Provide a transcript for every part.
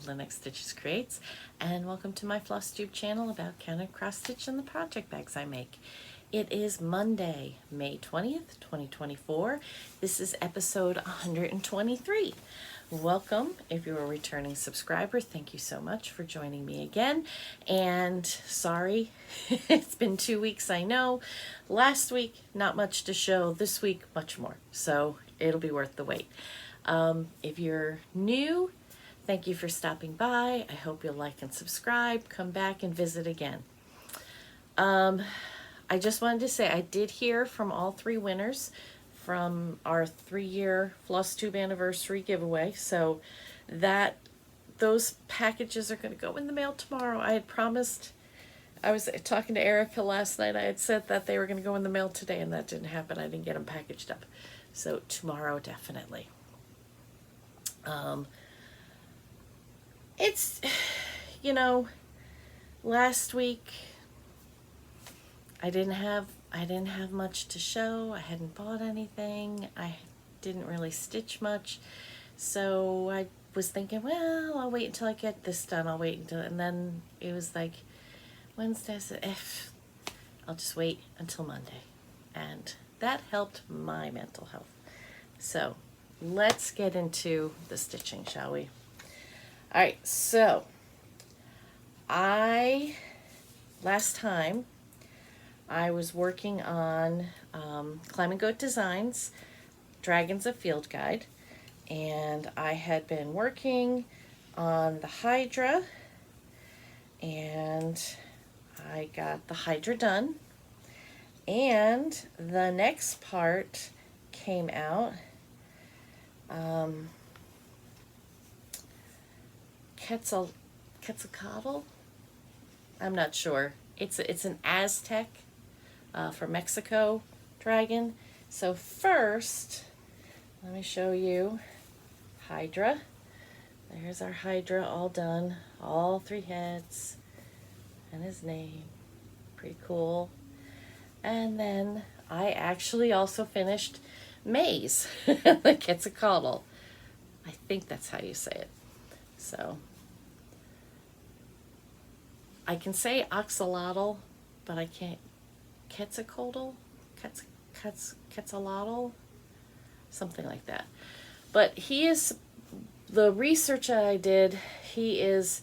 Lynn Stitches Creates, and welcome to my Flosstube channel about counted cross stitch and the project bags I make. It is Monday, May 20th, 2024. This is episode 123. Welcome. If you're a returning subscriber, thank you so much for joining me again. And sorry, it's been 2 weeks, I know. Last week, not much to show. This week, much more. So it'll be worth the wait. If you're new, thank you for stopping by. I hope you'll like and subscribe. Come back and visit again. I just wanted to say I did hear from all three winners from our 3-year Flosstube anniversary giveaway. So those packages are going to go in the mail tomorrow. I had promised, I was talking to Erica last night, I had said that they were going to go in the mail today, and that didn't happen. I didn't get them packaged up. So tomorrow, definitely. It's, you know, last week I didn't have much to show. I hadn't bought anything. I didn't really stitch much. So I was thinking, well, I'll wait until I get this done. And then it was like Wednesday. I said, I'll just wait until Monday. And that helped my mental health. So let's get into the stitching, shall we? All right, so last time I was working on Climb and Goat Designs, Dragons of Field Guide, and I had been working on the Hydra, and I got the Hydra done, and the next part came out. Quetzalcoatl? I'm not sure. It's an Aztec from Mexico dragon. So first, let me show you Hydra. There's our Hydra all done. All 3 heads and his name. Pretty cool. And then I actually also finished Maze, the Quetzalcoatl. I think that's how you say it. So I can say axolotl, but I can't. Quetzalcoatl? Quetzalcoatl? Something like that. But he is, the research that I did, he is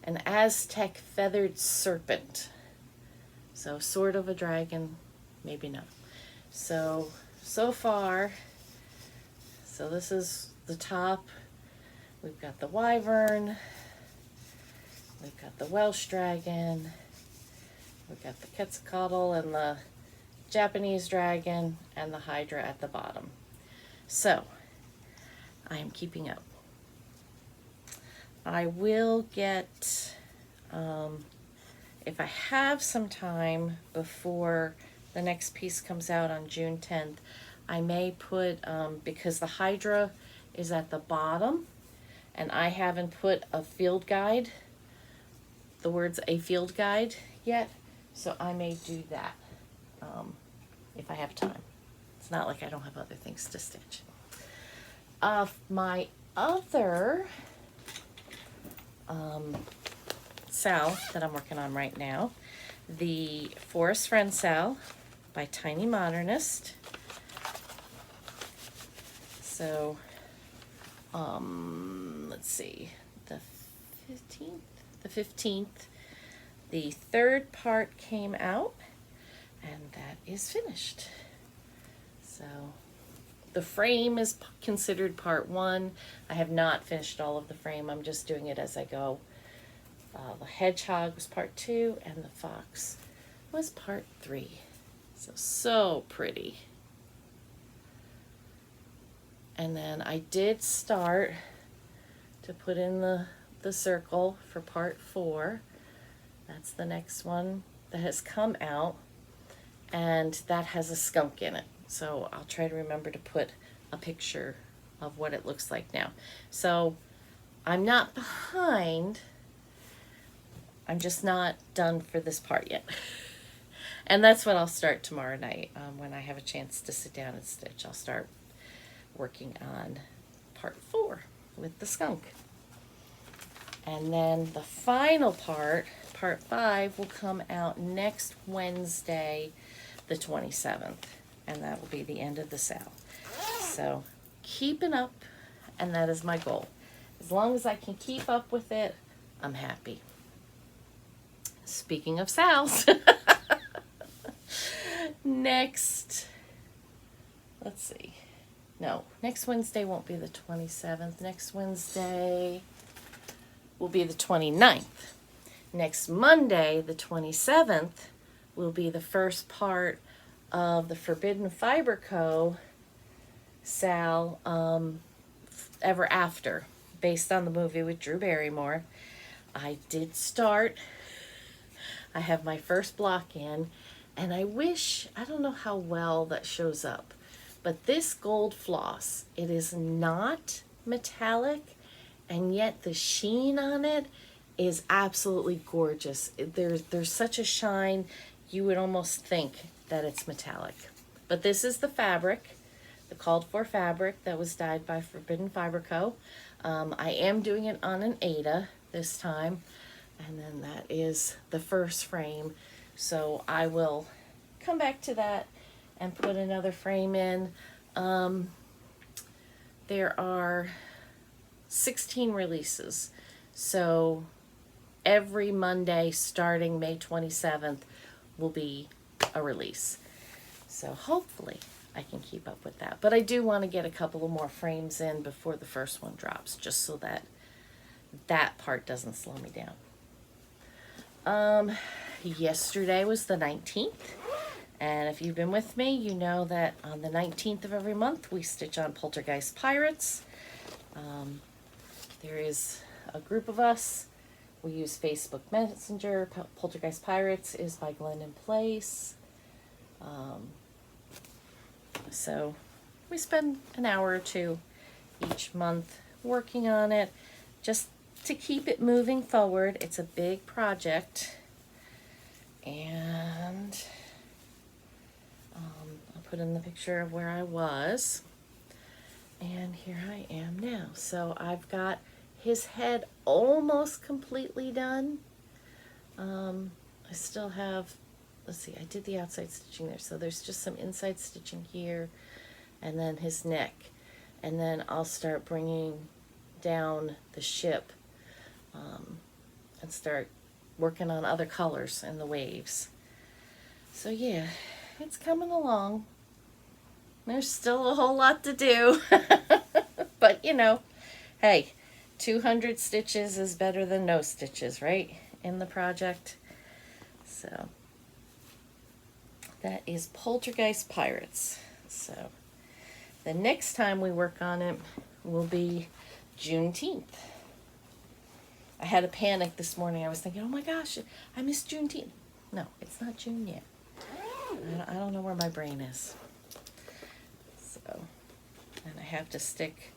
an Aztec feathered serpent. So sort of a dragon, maybe not. So far, so this is the top. We've got the wyvern. We've got the Welsh dragon. We've got the Quetzalcoatl and the Japanese dragon and the Hydra at the bottom. So I am keeping up. I will get, if I have some time before the next piece comes out on June 10th, I may put, because the Hydra is at the bottom, and I haven't put a field guide, the words a field guide yet, so I may do that if I have time. It's not like I don't have other things to stitch. My other sal that I'm working on right now, the Forest Friend sal by Tiny Modernist. So let's see, the 15th, the 3rd part came out, and that is finished. So the frame is considered part 1. I have not finished all of the frame. I'm just doing it as I go. The hedgehog was part 2, and the fox was part 3. So pretty. And then I did start to put in the circle for part 4. That's the next one that has come out, and that has a skunk in it. So I'll try to remember to put a picture of what it looks like now. So I'm not behind. I'm just not done for this part yet. And that's what I'll start tomorrow night when I have a chance to sit down and stitch. I'll start working on part 4 with the skunk. And then the final part, part 5, will come out next Wednesday, the 27th. And that will be the end of the sale. So keeping up, and that is my goal. As long as I can keep up with it, I'm happy. Speaking of sales, next, let's see. No, next Wednesday won't be the 27th. Next Wednesday will be the 29th. Next Monday, the 27th, will be the first part of the Forbidden Fiber Co. sale, Ever After, based on the movie with Drew Barrymore. I did start. I have my first block in, and I don't know how well that shows up, but this gold floss, it is not metallic, and yet the sheen on it is absolutely gorgeous. There's such a shine, you would almost think that it's metallic. But this is the fabric, the called for fabric that was dyed by Forbidden Fiber Co. I am doing it on an Aida this time, and then that is the first frame. So I will come back to that and put another frame in. There are 16 releases. So every Monday starting May 27th will be a release. So hopefully I can keep up with that. But I do want to get a couple of more frames in before the first one drops, just so that that part doesn't slow me down. Yesterday was the 19th, and if you've been with me, you know that on the 19th of every month we stitch on Poltergeist Pirates. There is a group of us. We use Facebook Messenger. Poltergeist Pirates is by Glendon Place. So we spend an hour or two each month working on it, just to keep it moving forward. It's a big project, and I'll put in the picture of where I was, and here I am now. So I've got his head almost completely done. I still have, let's see, I did the outside stitching there, so there's just some inside stitching here, and then his neck, and then I'll start bringing down the ship, and start working on other colors in the waves. So yeah, it's coming along. There's still a whole lot to do. But you know, hey, 200 stitches is better than no stitches, right? In the project. So that is Poltergeist Pirates. So the next time we work on it will be Juneteenth. I had a panic this morning. I was thinking, oh my gosh, I missed Juneteenth. No, it's not June yet. I don't know where my brain is. So, and I have to stick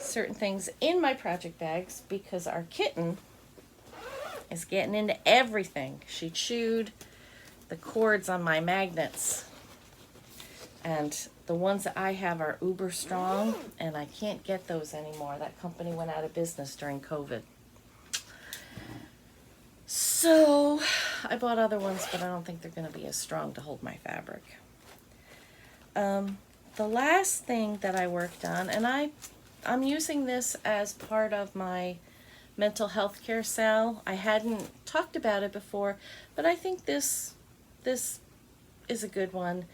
certain things in my project bags because our kitten is getting into everything. She chewed the cords on my magnets, and the ones that I have are uber strong, and I can't get those anymore. That company went out of business during COVID. So I bought other ones, but I don't think they're going to be as strong to hold my fabric. The last thing that I worked on, and I'm using this as part of my mental health care sale. I hadn't talked about it before, but I think this is a good one.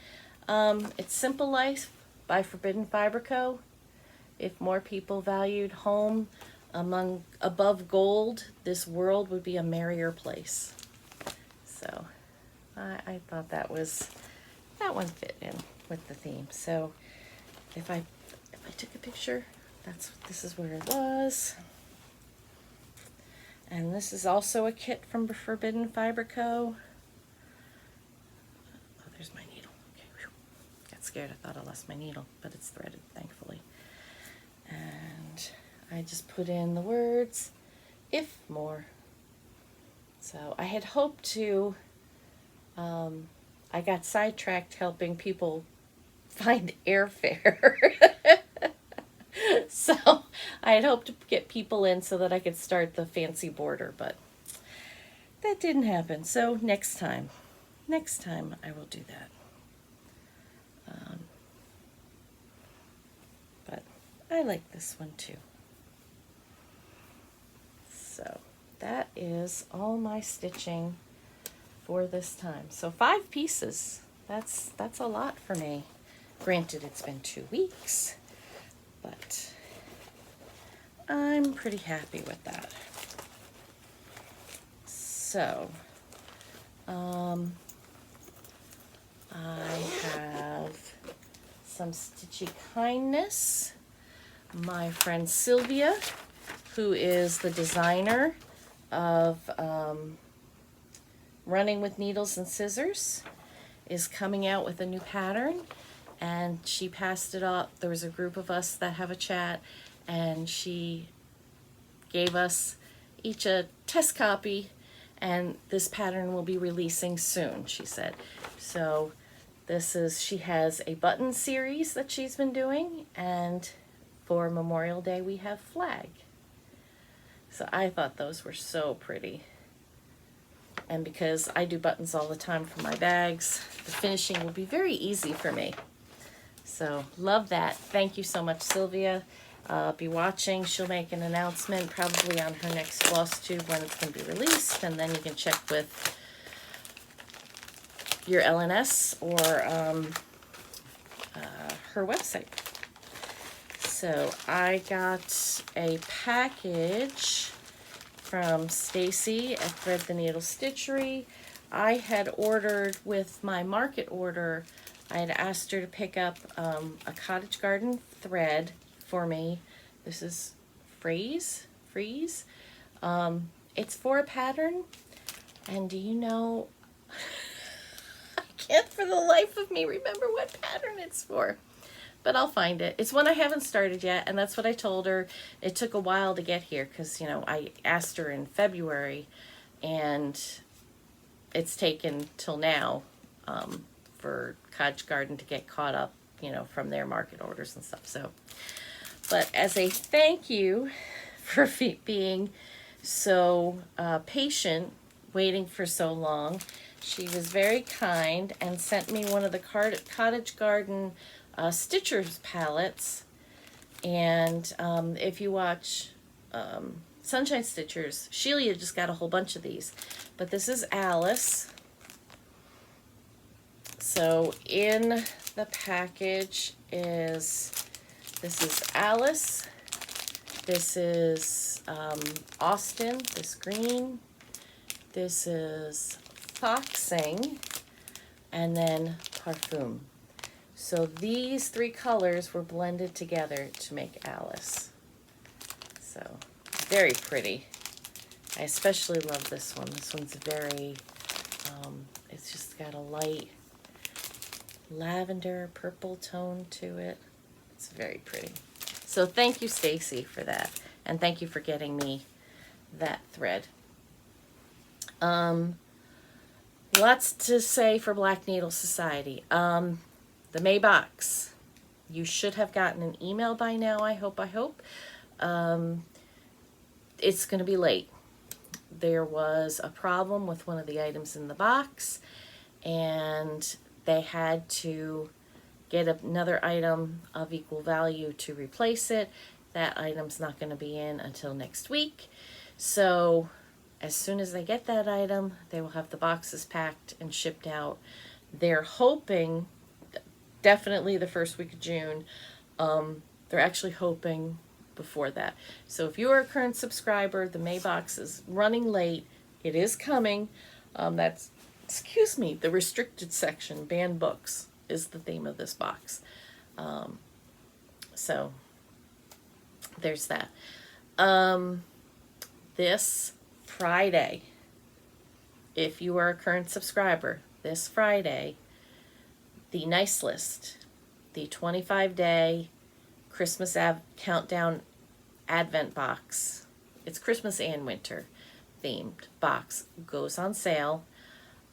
It's Simple Life by Forbidden Fiber Co. If more people valued home above gold, this world would be a merrier place. So I thought that one fit in with the theme. So if I took a picture, this is where it was. And this is also a kit from Forbidden Fiber Co. Oh, there's my needle. Okay, whew. Got scared. I thought I lost my needle, but it's threaded, thankfully. And I just put in the words, if more. So I had hoped to, I got sidetracked helping people find airfare. So I had hoped to get people in so that I could start the fancy border, but that didn't happen. So next time I will do that. But I like this one too. So that is all my stitching for this time. So 5 pieces. That's a lot for me. Granted, it's been 2 weeks, but I'm pretty happy with that. So, I have some Stitchy Kindness. My friend Sylvia, who is the designer of Running with Needles and Scissors, is coming out with a new pattern, and she passed it up. There was a group of us that have a chat, and she gave us each a test copy, and this pattern will be releasing soon, she said. So she has a button series that she's been doing, and for Memorial Day we have flag. So I thought those were so pretty. And because I do buttons all the time for my bags, the finishing will be very easy for me. So love that. Thank you so much, Sylvia. Be watching. She'll make an announcement probably on her next Flosstube when it's going to be released, and then you can check with your LNS or her website. So I got a package from Stacy at Thread the Needle Stitchery. I had ordered with my market order, I had asked her to pick up a cottage garden thread for me. This is Freeze. It's for a pattern, and do you know, I can't for the life of me remember what pattern it's for, but I'll find it. It's one I haven't started yet, and that's what I told her. It took a while to get here because, you know, I asked her in February, and it's taken till now for Cottage Garden to get caught up, you know, from their market orders and stuff. So, but as a thank you for being so patient, waiting for so long, she was very kind and sent me one of the Cottage Garden Stitchers palettes. And if you watch Sunshine Stitchers, Sheila just got a whole bunch of these. But this is Alice. So in the package this is Alice, this is Austin, this green, this is Foxing, and then Parfum. So these 3 colors were blended together to make Alice. So very pretty. I especially love this one. This one's very, it's just got a light lavender purple tone to it. It's very pretty. So thank you, Stacy, for that. And thank you for getting me that thread. Lots to say for Black Needle Society. The May box. You should have gotten an email by now, I hope. It's going to be late. There was a problem with one of the items in the box, and they had to get another item of equal value to replace it. That item's not going to be in until next week. So as soon as they get that item, they will have the boxes packed and shipped out. They're hoping, definitely the first week of June. They're actually hoping before that. So if you are a current subscriber, the May box is running late. It is coming. That's, excuse me, the restricted section, banned books, is the theme of this box. So there's that. This Friday, if you are a current subscriber, this Friday, the Nice List, the 25-day Christmas countdown advent box, it's Christmas and winter themed box, goes on sale.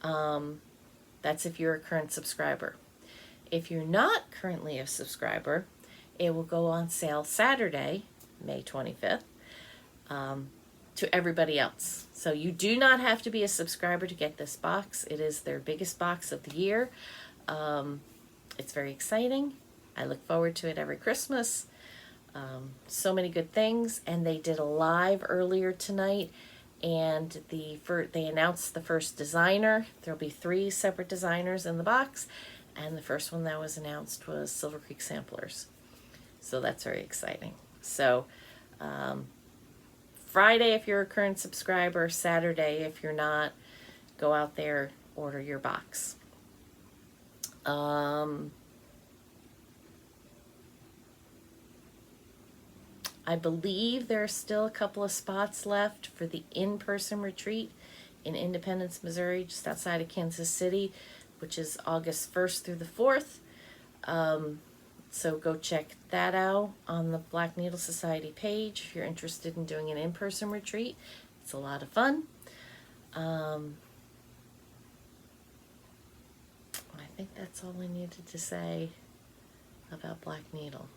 That's if you're a current subscriber. If you're not currently a subscriber, it will go on sale Saturday, May 25th, to everybody else. So you do not have to be a subscriber to get this box. It is their biggest box of the year. It's very exciting. I look forward to it every Christmas. So many good things. And they did a live earlier tonight, and they announced the first designer. There'll be 3 separate designers in the box, and the first one that was announced was Silver Creek Samplers. So that's very exciting. So Friday if you're a current subscriber, Saturday if you're not, go out there, order your box. I believe there are still a couple of spots left for the in-person retreat in Independence, Missouri, just outside of Kansas City, which is August 1st through the 4th. So go check that out on the Black Needle Society page if you're interested in doing an in-person retreat. It's a lot of fun. I think that's all I needed to say about Black Needle.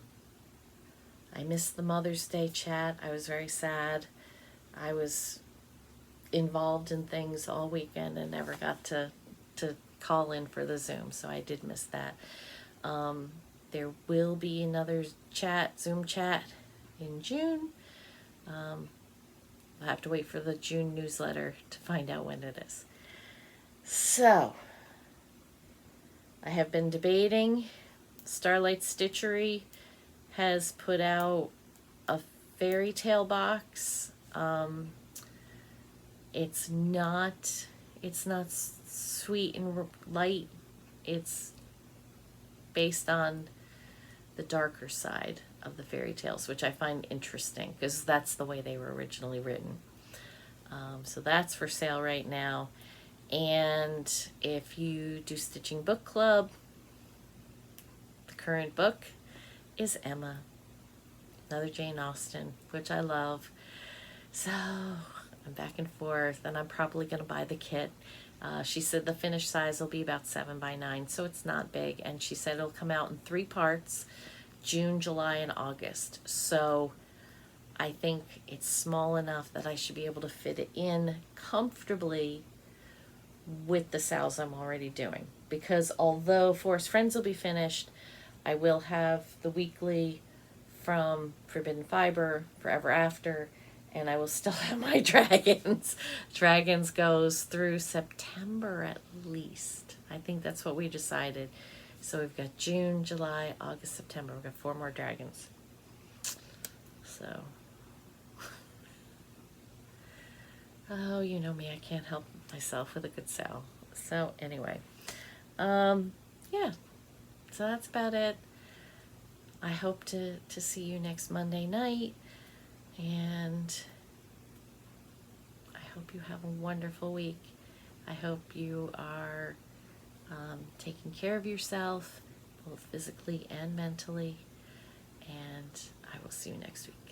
I missed the Mother's Day chat. I was very sad. I was involved in things all weekend and never got to call in for the Zoom, so I did miss that. There will be another Zoom chat in June. I'll have to wait for the June newsletter to find out when it is. So, I have been debating. Starlight Stitchery has put out a fairy tale box. It's not sweet and light. It's based on the darker side of the fairy tales, which I find interesting because that's the way they were originally written. So that's for sale right now. And if you do Stitching Book Club, the current book is Emma, another Jane Austen, which I love. So I'm back and forth, and I'm probably going to buy the kit. She said the finished size will be about 7x9, so it's not big. And she said it'll come out in 3 parts, June, July, and August. So I think it's small enough that I should be able to fit it in comfortably with the sales I'm already doing. Because although Forest Friends will be finished, I will have the weekly from Forbidden Fiber, Forever After, and I will still have my Dragons. Dragons goes through September at least. I think that's what we decided. So we've got June, July, August, September. We've got 4 more Dragons. So. Oh, you know me. I can't help myself with a good sale. So anyway. Yeah. So that's about it. I hope to see you next Monday night. And I hope you have a wonderful week. I hope you are taking care of yourself, both physically and mentally. And I will see you next week.